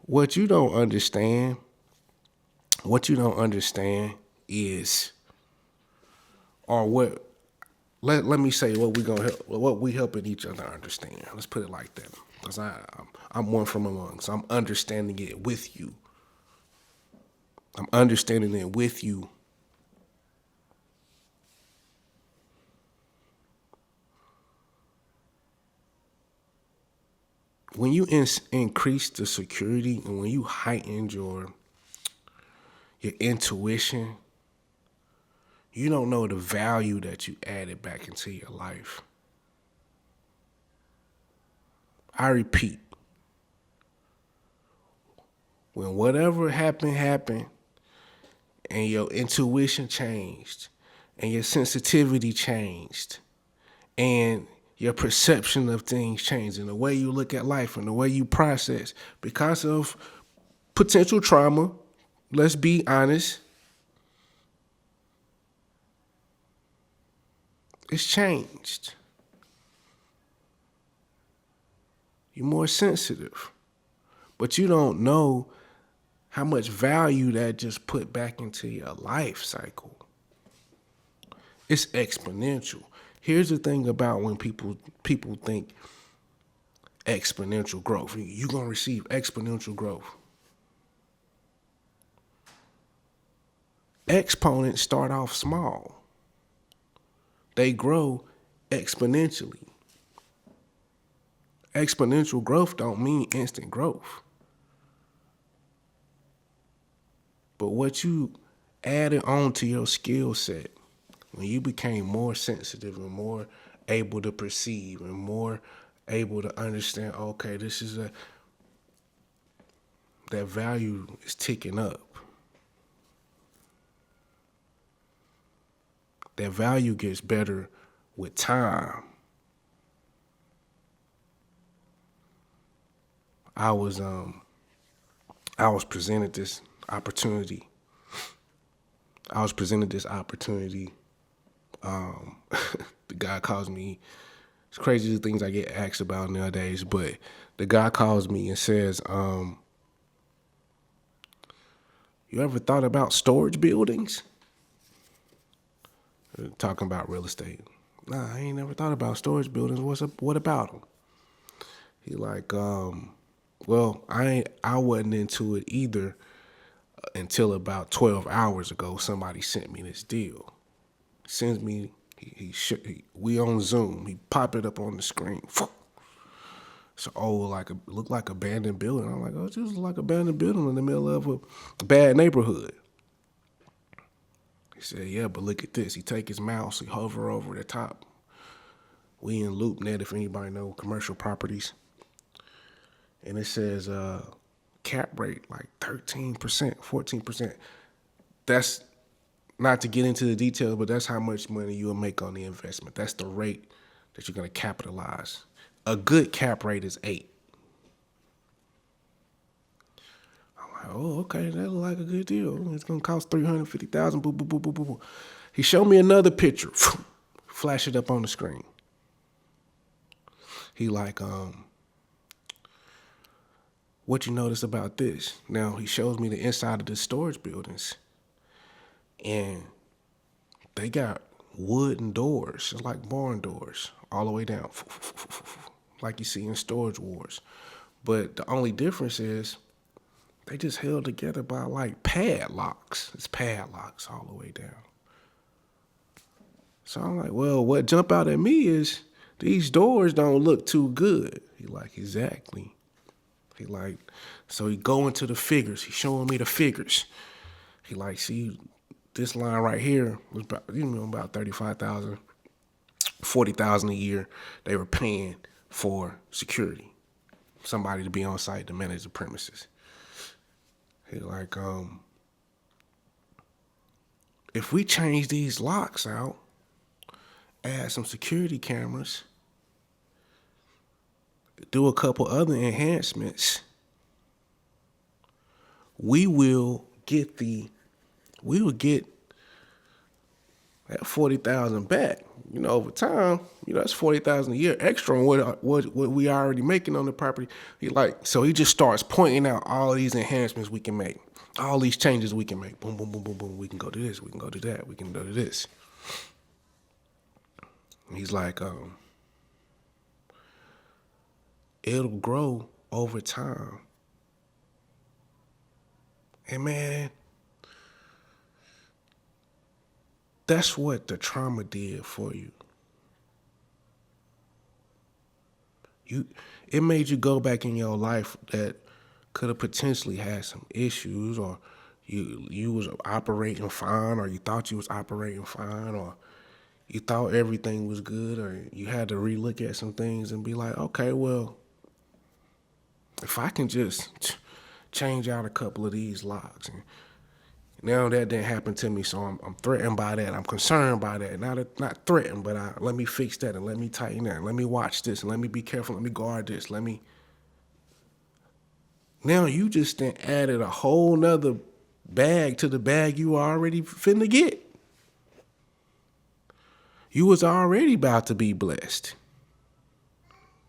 What you don't understand, what you don't understand is, or what, let me say what we gonna help, what we helping each other understand. Let's put it like that. Because I'm one from among, so I'm understanding it with you. I'm understanding it with you. When you increase the security and when you heighten your intuition, you don't know the value that you added back into your life. I repeat, when whatever happened, and your intuition changed, and your sensitivity changed, and your perception of things changed, and the way you look at life and the way you process because of potential trauma, let's be honest, it's changed. You're more sensitive, but you don't know how much value that just put back into your life cycle. It's exponential. Here's the thing about when people think exponential growth. You're gonna receive exponential growth. Exponents start off small. They grow exponentially. Exponential growth don't mean instant growth. But what you added on to your skill set, when you became more sensitive and more able to perceive and more able to understand, okay, that value is ticking up. That value gets better with time. I was presented this opportunity. The guy calls me. It's crazy the things I get asked about nowadays, but the guy calls me and says, "You ever thought about storage buildings?" Talking about real estate. Nah, I ain't never thought about storage buildings. What about them? He like, well, I wasn't into it either until about 12 hours ago. Somebody sent me this deal. Sends me, we on Zoom. He pop it up on the screen. It's look like abandoned building. I'm like, oh, this is like abandoned building in the middle of a bad neighborhood. He said, yeah, but look at this. He take his mouse, he hover over the top. We in LoopNet, if anybody know commercial properties. And it says cap rate like 13%, 14%. That's not to get into the details, but that's how much money you'll make on the investment. That's the rate that you're going to capitalize. A good cap rate is 8. I'm like, oh, okay, that look like a good deal. It's going to cost $350,000. Boop, boop, boop, boop, boop. He showed me another picture. Flash it up on the screen. He like, what you notice about this? Now he shows me the inside of the storage buildings, and they got wooden doors. It's like barn doors all the way down, like you see in Storage Wars. But the only difference is they just held together by like padlocks. It's padlocks all the way down. So I'm like, well, what jump out at me is these doors don't look too good. He like, exactly. He like, so he go into the figures. He showing me the figures. He like, see, this line right here was about 35,000, 40,000 a year. They were paying for security, somebody to be on site to manage the premises. He like, if we change these locks out, add some security cameras, do a couple other enhancements, we will get That 40,000 back, over time, that's 40,000 a year extra on what we already making on the property. So he just starts pointing out all these enhancements we can make, all these changes we can make. Boom, boom, boom, boom, boom. We can go to this. We can go to that. We can go to this. And he's like, it'll grow over time. And man, that's what the trauma did for you. It made you go back in your life that could have potentially had some issues, or you was operating fine, or you thought you was operating fine, or you thought everything was good, or you had to relook at some things and be like, okay, well, if I can just change out a couple of these locks. And now that didn't happen to me, so I'm threatened by that. I'm concerned by that. Not threatened, but let me fix that and let me tighten that. And let me watch this and let me be careful. Let me guard this. Now you just then added a whole nother bag to the bag you already finna get. You was already about to be blessed.